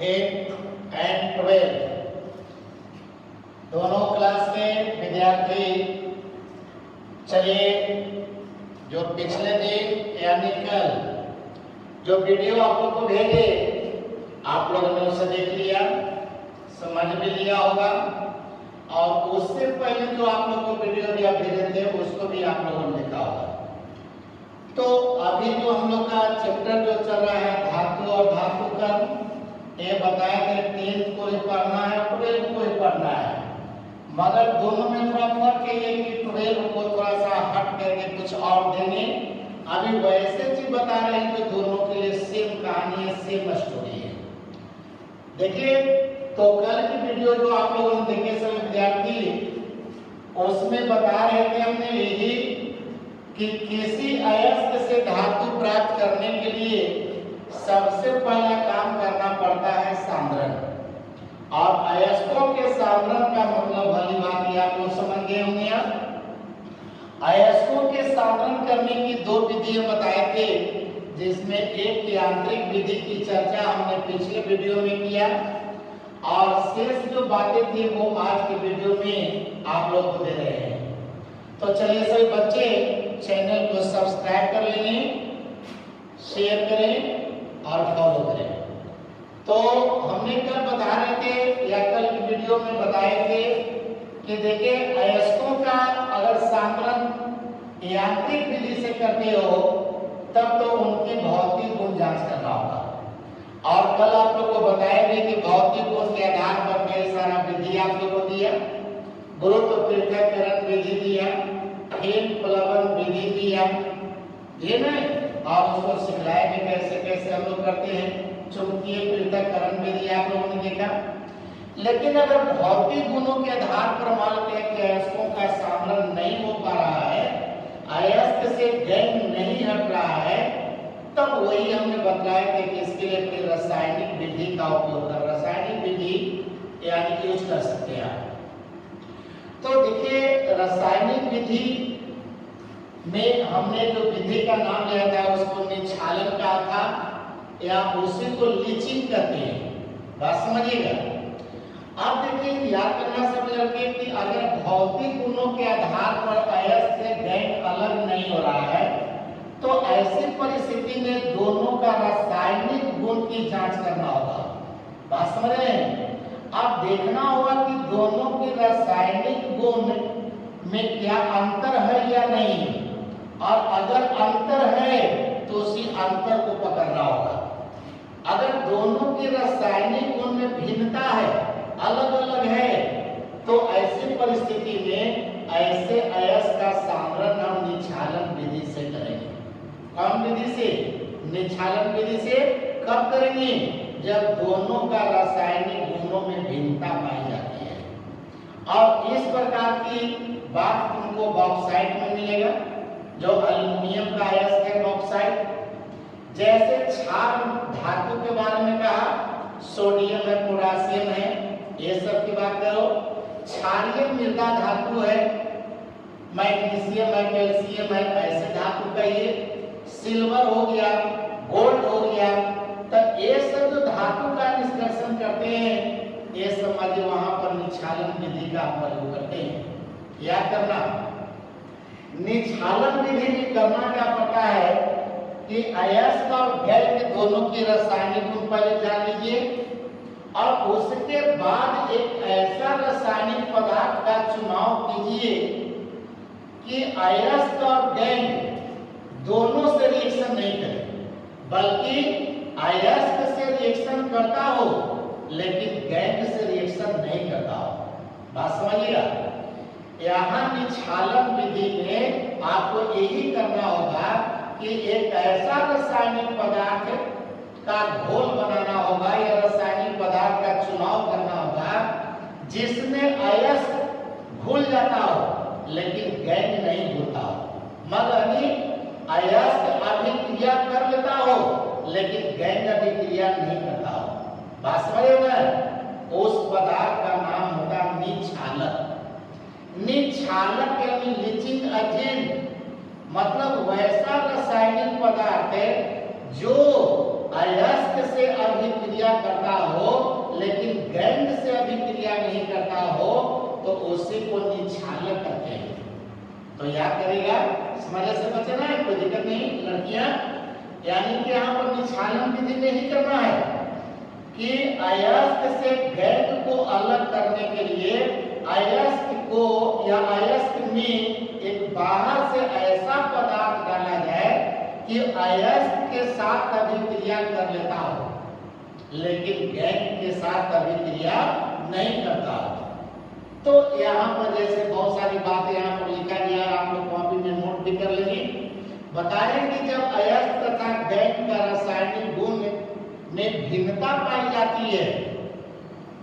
8 and 12 दोनों class के विद्यार्थी चलिए जो पिछले दिन यानी कल जो वीडियो आप लोग को भेजे आप लोगों ने उसे देख लिया, समझ भी लिया होगा और उससे पहले जो आप लोग को वीडियो भी आप भेजे थे उसको भी आप लोगों ने देखा होगा। तो अभी जो हम लोग का चैप्टर जो चल रहा है धातु और धातु कर्म, ये बताया कि 10th को ही पढ़ना है, 12th को ही पढ़ना है, मगर दोनों में थोड़ा फर्क है कि 12 को थोड़ा सा हट करके कुछ और देंगे। अभी वैसे चीज बता रहे हैं कि दोनों के लिए सेम कहानी है, सेम स्टोरी है। देखिए तो कल की वीडियो जो आप लोगों ने देखे सभी विद्यार्थी, उसमें बता रहे थे हमने यही कि किसी अयस्क से धातु प्राप्त करने के लिए सबसे पहला काम करना पड़ता है सांद्रण, और अयस्कों के सांद्रण का मतलब भली बात आप लोग समझ गए होंगे। अयस्कों के सांद्रण करने की दो विधियां बताए थे, जिसमें एक यांत्रिक विधि की चर्चा हमने पिछले वीडियो में किया और शेष जो बातें थी वो आज के वीडियो में आप लोग को दे रहे हैं। तो चलिए सभी बच्चे चैनल को सब्सक्राइब कर लेंगे, शेयर करें और फॉलो करें। तो हमने कल बता रहे थे या कल की वीडियो में बताए थे कि देखिए अयस्कों का अगर सांद्रण यांत्रिक विधि से करते हो तब तो उनकी भौतिक गुण जांच करना होगा, और कल आप लोग को बताया भी कि भौतिक गुण के आधार पर कई सारा विधि आप लोग को दिया, गुरुत्व पृथक्करण विधि दिया, हिम प्लवन विधि दिया, ये नहीं, और उसको सिखलाया भी कैसे कैसे हम लोग करते हैं, चुंबकीय पृथक्करण विधि आप लोगों ने देखा। लेकिन अगर भौतिक गुणों के आधार पर मान लेते हैं कि अयस्कों का सांद्रण नहीं हो पा रहा है, अयस्क से गैंग नहीं हट रहा है, तब वही हमने बतलाया कि इसके लिए फिर रासायनिक विधि का उपयोग कर, रासायनिक विधि यानी यूज कर सकते हैं। तो देखिए रासायनिक विधि में हमने जो विधि का नाम लिया था उसको निक्षालन कहा था, या उसी को लीचिंग कहते हैं, बात समझिएगा। अब देखिए याद करना सब लड़के कि अगर भौतिक गुणों के आधार पर अयस्क से गैंग अलग नहीं हो रहा है तो ऐसी परिस्थिति में दोनों का रासायनिक गुण की जांच करना होगा, बात समझ रहे हैं। अब देखना होगा कि दोनों के रासायनिक गुण में क्या अंतर है या नहीं, और अगर अंतर है तो उसी अंतर को पकड़ना होगा। अगर दोनों के रासायनिक गुण में भिन्नता है, अलग अलग है, तो ऐसी परिस्थिति में ऐसे अयस्क का सांद्रण हम निक्षालन विधि से करेंगे। कौन विधि से? निक्षालन विधि से। कब करेंगे? जब दोनों का रासायनिक गुणों में भिन्नता पाई जाती है। और इस प्रकार की बात तुमको बॉक्साइट में मिलेगा, जो एल्युमिनियम का अयस्क है बॉक्साइट। जैसे क्षार धातु के बारे में कहा, सोडियम है, पोटेशियम है, ये सब की बात करो। क्षारीय मृदा धातु है, मैग्नीशियम है, कैल्शियम है, ऐसे धातु कहिए। सिल्वर हो गया, गोल्ड हो गया, तो ये सब जो धातु का निष्कर्षण करते हैं, ये सब मध्य वहां पर निक्षालन विधि का प्रयोग करते हैं। याद करना, निक्षालन विधि में करना क्या पड़ता है कि अयस्क और गैंग दोनों की रासायनिक गुण पहले जान लीजिए, और उसके बाद एक ऐसा रासायनिक पदार्थ का चुनाव कीजिए कि अयस्क और गैंग दोनों से रिएक्शन नहीं करे, बल्कि अयस्क से रिएक्शन करता हो लेकिन गैंग से रिएक्शन नहीं करता हो, बात समझिएगा। यहाँ निक्षालन विधि में आपको यही करना होगा कि एक ऐसा रासायनिक पदार्थ का घोल बनाना होगा या रासायनिक पदार्थ का चुनाव करना होगा जिसमें अयस्क घुल जाता हो लेकिन गैंग नहीं घुलता हो, मगर अयस्क अभिक्रिया कर लेता हो लेकिन गैंग अभिक्रिया नहीं करता हो, बात समझिएगा। उस पदार्थ का नाम होगा निक्षालक। निक्षालक यानी लीचिंग एजेंट, मतलब वैसा रासायनिक पदार्थ है जो अयस्क से अभिक्रिया करता हो उसी को निछालक कहते हैं। तो याद करेगा, समझने से बचना है, कोई दिक्कत नहीं लड़कियां। यानी कि यहाँ पर निछालन विधि में ही करना है कि अयस्क से गैंग को अलग करने के लिए अयस्क को या अयस्क में एक बाहर से ऐसा पदार्थ डाला जाए कि अयस्क के साथ अभिक्रिया कर लेता हो, लेकिन गैंग के साथ अभिक्रिया नहीं करता हो। तो यहाँ पर जैसे बहुत सारी बातें यहाँ पर लिखा गया है, आप लोग कॉपी में नोट भी कर लेंगे। बताएं कि जब अयस्क तथा गैंग का रासायनिक गुण में भिन्नता पाई जाती है,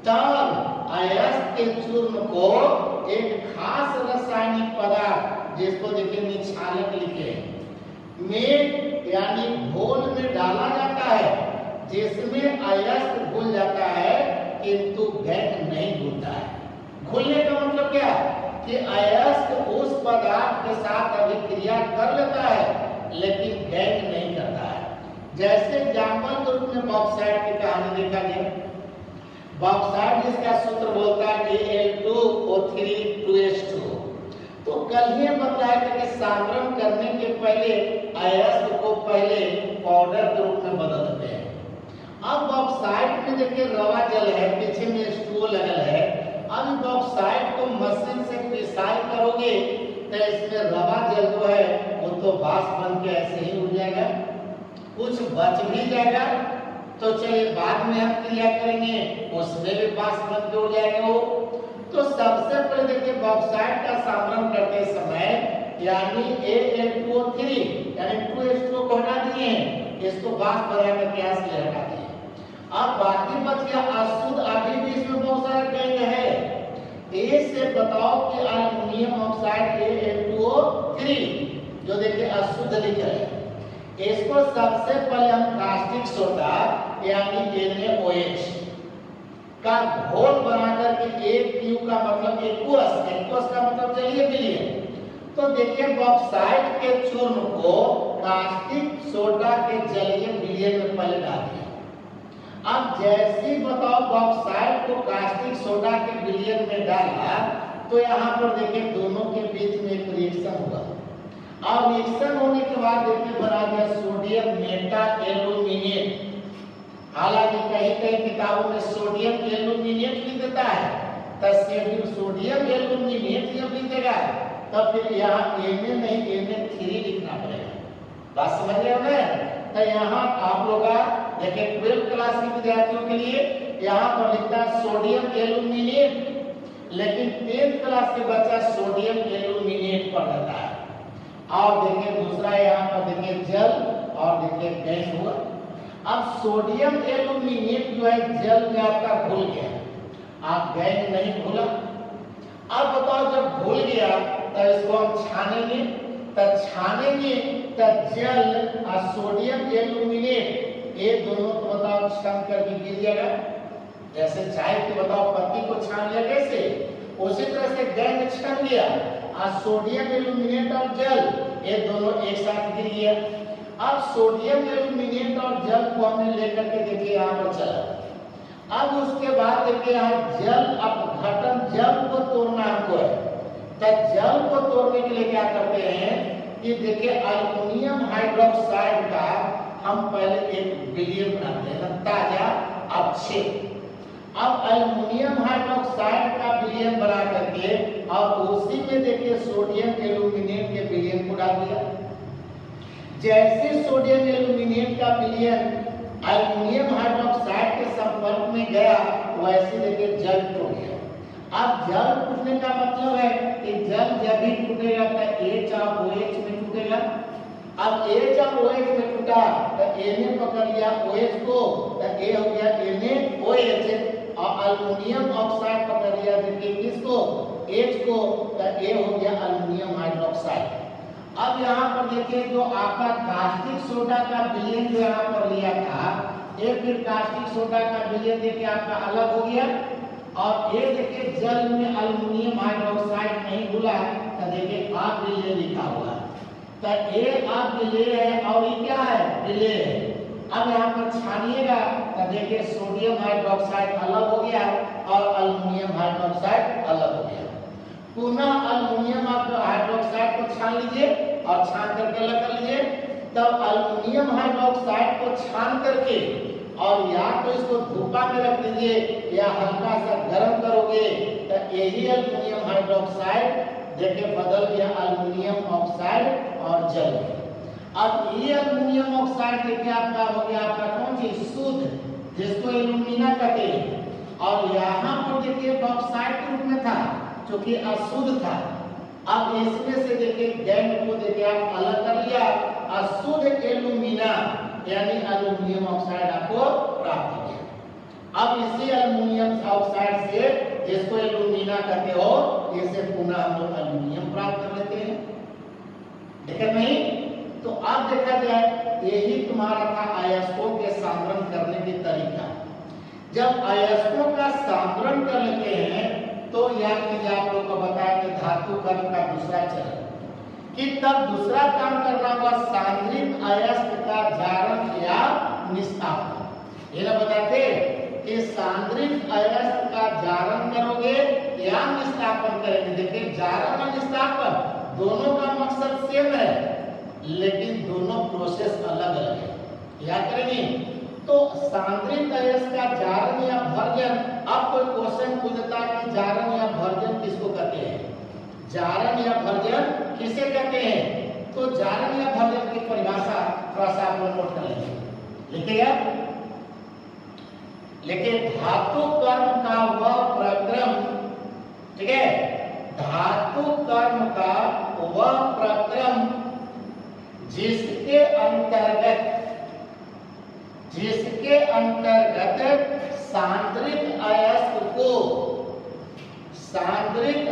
तब अयस्क के चूर्ण को एक खास रासायनिक पदार्थ, जिसको देखिए निछालक लिखे में यानी घोल में डाला जाता है, जिसमें अयस्क घुल जाता है किंतु गैंग नहीं घुलता है। घुलने का मतलब क्या कि अयस्क उस पदार्थ के साथ अभिक्रिया कर लेता है लेकिन गैंग नहीं करता है। जैसे एग्जाम्पल के रूप में बॉक्साइड की कहानी देखा गया। बॉक्साइड जिसका सूत्र बोलता है Al2O3 2H2। तो कल ही बताया था कि सांद्रण करने के पहले अयस्क को पहले पाउडर के रूप में बदल देते हैं। अब बॉक्साइड में देखिए रवा जल है, पीछे में H2O लगल है। अब बॉक्साइड को मशीन से पिसाई करोगे तो इसमें रवा जल जो है वो तो वाष्प बन के ऐसे ही उड़ जाएगा, कुछ बच भी जाएगा। तो चलिए बाद में हम क्रिया करेंगे, उसमें भी वाष्प बन के उड़ जाएगा वो। तो सबसे पहले देखिए बॉक्साइड का सांद्रण करते समय यानी Al2O3 यानी 2H2O को हटा दिए, इसको वाष्प बना करके यहाँ से हटा दिए। अब बाकी बच गया अशुद्ध, अभी भी इसमें बहुत सारा गैंग है। ए से बताओ कि एल्युमिनियम ऑक्साइड Al2O3 जो देखिए अशुद्ध लिखा है, इसको सबसे पहले हम कास्टिक सोडा यानी NaOH का घोल बनाकर के एक क्यू का मतलब एक्वस का मतलब चलिए मिलिए। तो देखिए बॉक्साइड के चूर्ण को कास्टिक सोडा के जलीय विलयन में पहले डाल दिया। अब जैसे बताओ बॉक्साइड को कास्टिक सोडा के विलयन में डाला तो यहाँ पर देखिए दोनों के बीच में एक रिएक्शन हुआ और रिएक्शन होने के बाद देखिए बना गया सोडियम मेटा एल्यूमिनेट। हालांकि कहीं कहीं किताबों में सोडियम एल्यूमिनेट लिख देता है, तो सोडियम एल्यूमिनेट जब लिख देगा तब फिर यहाँ Na नहीं Na3 लिखना पड़ेगा। बात समझ रहे हो ना? तो यहाँ आप लोग देखिए 12th क्लास के विद्यार्थियों के लिए यहाँ पर लिखता है सोडियम एल्यूमिनेट, लेकिन 10th क्लास के बच्चा सोडियम एल्यूमिनेट पढ़ लेता है। और देखिए दूसरा यहाँ पर देखिए जल और देखिए गैंग हुआ। अब सोडियम एल्यूमिनेट जो है जल में आपका घुल गया, आप गैंग नहीं घुला। अब बताओ जब घुल गया तो इसको हम छानेंगे, तो छानेंगे तो जल और सोडियम एल्यूमिनेट ये दोनों को बताओ छान करके गिर जाएगा। जैसे चाय के बताओ पत्ती को छान लिया कैसे, उसी तरह से गैंग छन गया और सोडियम एल्यूमिनेट और जल ये दोनों एक साथ गिर गया। अब सोडियम एल्यूमिनेट और जल को हमने लेकर के देखिए यहाँ पर चला। अब उसके बाद देखिए यहाँ जल अपघटन, जल को तोड़ना हमको है। तो जल को तोड़ने के लिए क्या करते हैं कि देखिए एल्युमिनियम हाइड्रोक्साइड का हम पहले एक विलयन बनाते हैं ताजा अवक्षेप। अब एल्युमिनियम हाइड्रोक्साइड का विलयन बना करके और उसी में देखिए सोडियम एल्यूमिनेट के विलयन को डाल दिया। जैसे सोडियम एल्यूमिनेट का विलयन एल्युमिनियम हाइड्रोक्साइड के संपर्क में गया वैसे देखिए जल टूट गया। अब जल टूटने का मतलब है कि जल जब भी टूटेगा तो H और OH में टूटेगा। अब H और OH में टूटा तो Na पकड़ लिया OH को तो A हो गया NaOH और एल्युमिनियम ऑक्साइड पकड़ लिया देखिए किसको, H को, तो A हो गया एल्युमिनियम हाइड्रोक्साइड। अब यहाँ पर देखिए जो आपका कास्टिक सोडा का विलयन जो यहाँ पर लिया था, ये फिर कास्टिक सोडा का विलयन देखिए आपका अलग हो गया और ये देखिए जल में एल्युमिनियम हाइड्रोक्साइड नहीं घुला तो देखिए आप विलय लिखा हुआ है। तो ये आप विलय है और ये क्या है, विलय है। अब यहाँ पर छानिएगा तो देखिए सोडियम हाइड्रोक्साइड अलग हो गया और एल्युमिनियम हाइड्रोक्साइड अलग हो गया। पुनः अल्युमिनियम हाइड्रोक्साइड को छान लीजिए और छान करके अलग कर लीजिए। तब अल्युमिनियम हाइड्रोक्साइड को छान करके और या तो इसको धूपा में रख दीजिए या हल्का सा गर्म करोगे तो यही अल्युमिनियम हाइड्रोक्साइड देखिए बदल गया अल्युमिनियम ऑक्साइड और जल गया। अब ये अल्युमिनियम ऑक्साइड देखिए आपका हो गया आपका कौन चीज शुद्ध, जिसको एल्यूमिना कहते हैं। और यहाँ पर देखिए बॉक्साइड के रूप में था जो कि अशुद्ध था। अब इसमें से देखिए गैंग को देखिए आप अलग कर लिया, अशुद्ध एल्यूमिना यानी अल्युमिनियम ऑक्साइड आपको प्राप्त हो गया। अब इसी अल्युमिनियम ऑक्साइड से जिसको एल्यूमिना कहते हो इसे पुनः हम लोग अल्युमिनियम प्राप्त कर लेते हैं। देखा नहीं? तो अब देखा जाए यही तुम्हारा था अयस्कों के सांद्रण करने की तरीका। जब अयस्कों का सांद्रण कर लेते हैं तो याद कीजिए आप लोग को बताया कि धातु कण का दूसरा चरण कि तब दूसरा काम करना होगा सांद्रित अयस्क का जारण या निस्तापन। ये ना बताते कि सांद्रित अयस्क का जारण करोगे या निस्तापन करेंगे। देखिए जारण और निस्तापन दोनों का मकसद सेम है लेकिन दोनों प्रोसेस अलग अलग है। याद करेंगे तो सांद्रित अयस्क का जारण या भर्जन। अब कोई क्वेश्चन पूछता है कि जारण या भर्जन किसको कहते हैं, जारण या भर्जन किसे कहते हैं? तो जारण या भर्जन की परिभाषा थोड़ा सा आप नोट कर लीजिए। लिखिएगा, लेकिन धातु कर्म का वह प्रक्रम, ठीक है, धातु कर्म का वह प्रक्रम जिसके अंतर्गत सांद्रित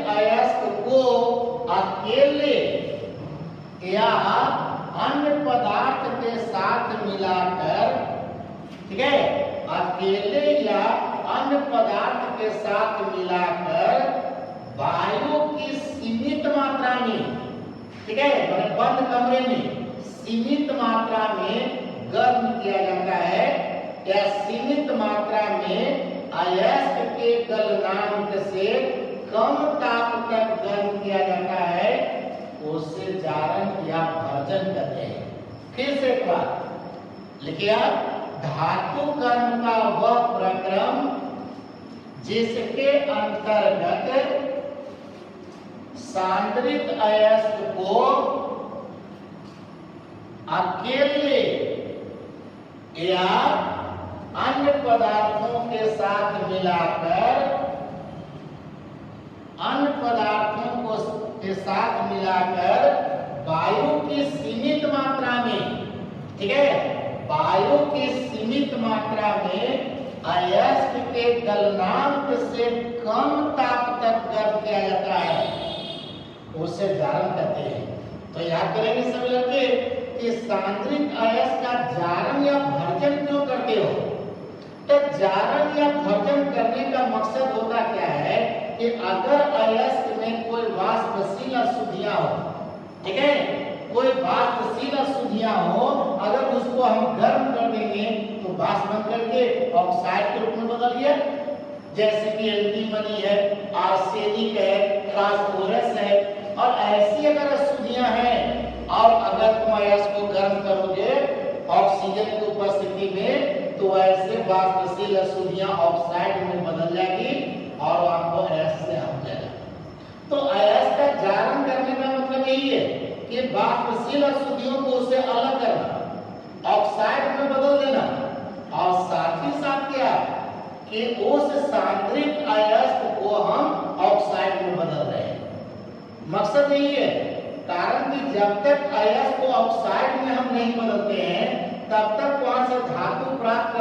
अयस्क को अकेले या अन्य पदार्थ के साथ मिलाकर, ठीक है, अकेले या अन्य पदार्थ के साथ मिलाकर वायु की सीमित मात्रा में, ठीक है, मतलब बंद कमरे में सीमित मात्रा में गर्म किया जाता है या सीमित मात्रा में अयस्क के गलनांक से कम ताप तक गर्म किया जाता है, उसे जारण या भर्जन कहते हैं। फिर से एक बार लिखिए, धातु कर्म का वह प्रक्रम जिसके अंतर्गत सांद्रित अयस्क को अकेले या अन्य पदार्थों के साथ मिलाकर वायु की सीमित मात्रा में, ठीक है, वायु की सीमित मात्रा में अयस्क के गलनांक से कम ताप तक गर्म किया जाता है, उसे जारण कहते हैं। तो याद करेंगे सब लोग कि सांद्रित अयस्क का जारण या भर्जन क्यों करते हो? तो जारण या भर्जन करने का मकसद होता क्या है कि अगर अयस्क में कोई वाष्पशील अशुद्धियां हो, ठीक है, कोई वाष्पशील अशुद्धियां हो, अगर उसको हम गर्म कर देंगे तो वाष्प बन करके ऑक्साइड के रूप में बदल गया, जैसे कि एंटीमनी है, आर्सेनिक है, फास्फोरस है। और ऐसी अगर अशुद्धियां हैं और अगर तुम अयस्क को गर्म करोगे ऑक्सीजन की उपस्थिति में तो ऐसे वाष्पशील अशुद्धियां ऑक्साइड में बदल जाएगी और आपको अयस्क से हट जाएगा। तो अयस्क का जारण करने का मतलब यही है कि वाष्पशील अशुद्धियों को उसे अलग करना, ऑक्साइड में बदल देना, और साथ ही साथ क्या कि उस सांद्रित अयस्क को हम ऑक्साइड में बदल रहे हैं। मकसद यही है, कारण कि जब तक अयस्क को ऑक्साइड में हम नहीं बदलते हैं तब तक वहां से धातु प्राप्त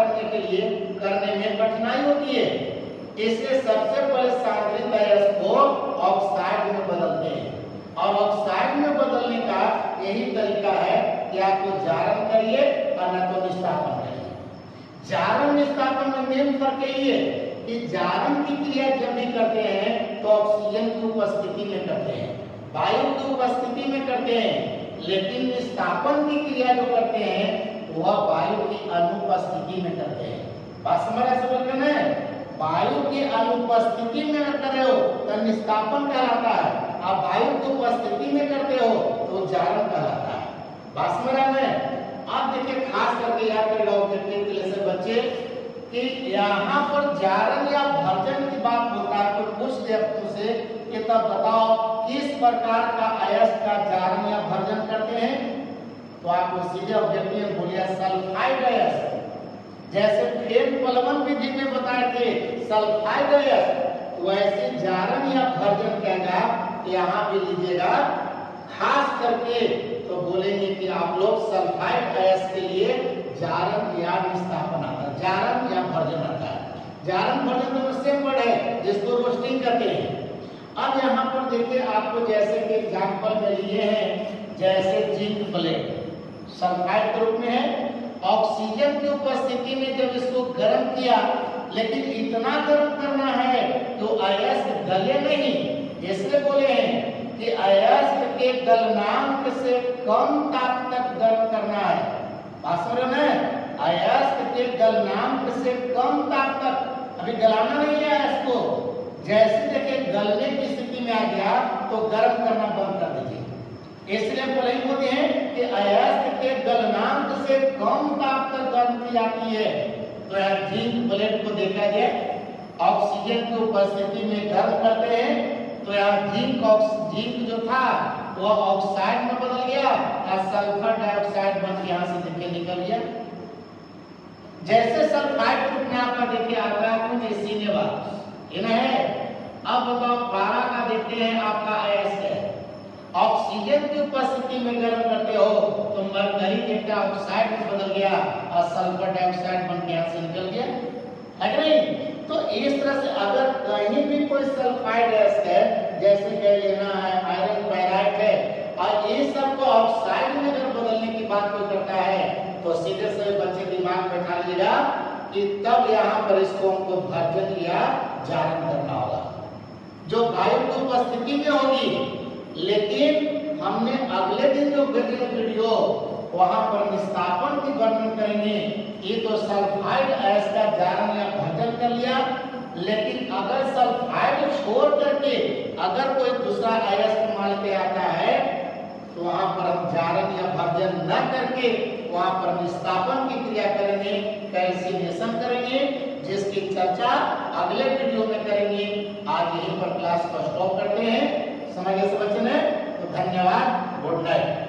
करने में कठिनाई होती है। इसलिए सबसे पहले सांद्रित अयस्क को ऑक्साइड में बदलते हैं और ऑक्साइड में बदलने का यही तरीका है कि आपको जारण करिए और न तो निस्तापन करिए। जारण निस्तापन में मेन फर्क यही है कि जारण की क्रिया जब भी करते हैं तो ऑक्सीजन की उपस्थिति में करते हैं, वायु की उपस्थिति में करते हैं, लेकिन निस्तापन की क्रिया जो करते हैं वह वायु की अनुपस्थिति में करते हैं। बात समझ में है? वायु की अनुपस्थिति में न करे हो तो निस्तापन कहलाता है, आप वायु की उपस्थिति में करते हो तो जारण कहलाता है। बात समझ रहे हैं? आप देखिए खास करके याद करेगा ऑब्जेक्टिव के लिए से बच्चे कि यहाँ पर जारण या भर्जन की बात होता है, तो पूछ दे तुमसे कि तब बताओ किस प्रकार का अयस्क का जारण या भर्जन करते हैं, तो आपको सीधे ऑब्जेक्टिव में बोलिए सल्फाइड अयस्क। जैसे फेन प्लवन विधि में बताए थे सल्फाइड अयस्क, वैसे जारण या भर्जन कहेगा, यहाँ भी लीजिएगा खास करके तो बोलेंगे कि आप लोग सल्फाइड अयस्क के लिए जारण या निस्तापन आता है, जारण या भर्जन आता है। जारण भर्जन दोनों सेम वर्ड है जिसको रोस्टिंग कहते हैं। अब यहाँ पर देखिए आपको जैसे कि एग्जाम्पल में लिए हैं, जैसे जिंक प्लेट सल्फाइड के रूप में है, ऑक्सीजन की उपस्थिति में जब इसको गर्म किया, लेकिन इतना गर्म करना है तो अयस्क गले नहीं, इसलिए बोले हैं कि अयस्क के गलनांक से कम ताप तक गर्म करना है। बात समझ रहे हैं? अयस्क के गलनांक से कम ताप तक, अभी गलाना नहीं है अयस्क को, जैसे देखिए गलने की स्थिति में आ गया तो गर्म करना बंद कर दीजिए। इसलिए बोले होते हैं कि अयस्क के गलनांक से कम ताप तक गर्म की जाती है। तो यार जिंक प्लेट को देखा जाए, ऑक्सीजन की उपस्थिति में गर्म करते हैं तो यार जिंक जो था वो ऑक्साइड में बदल गया और सल्फर डाइऑक्साइड बन के यहाँ से देखिए निकल गया। जैसे सल्फाइड ग्रुप में आपका देखिए आता है कुछ सीने है। अब बताओ 12 का देखते हैं आपका अयस्क है, ऑक्सीजन की उपस्थिति में गर्म करते हो तो मरकरी देखा ऑक्साइड में बदल गया और सल्फर डाइऑक्साइड बन के यहाँ से निकल गया, है कि नहीं? तो इस तरह से अगर कहीं भी कोई सल्फाइड अयस्क है, जैसे कह लेना है आयरन पैराइट है, और ये सब को ऑक्साइड में अगर बदलने की बात कोई करता है तो सीधे से बच्चे दिमाग में बैठा लीजिएगा कि तब यहाँ पर इसको हमको भर्जन या जारण करना होगा, जो वायु की उपस्थिति में होगी। लेकिन हमने अगले दिन जो वीडियो वहां पर निस्तापन की वर्णन करेंगे, ये तो सल्फाइड अयस्क का जारण या भर्जन कर लिया। लेकिन अगर सल्फाइड छोड़ करके अगर कोई दूसरा अयस्क मान के आता है तो वहां पर हम जारण या भर्जन न करके वहां पर निस्तापन की क्रिया करेंगे, कैल्सिनेशन करेंगे, जिसकी चर्चा अगले वीडियो में करेंगे। आज यहीं पर क्लास को स्टॉप करते हैं। समझ गए? तो धन्यवाद, गुड नाइट।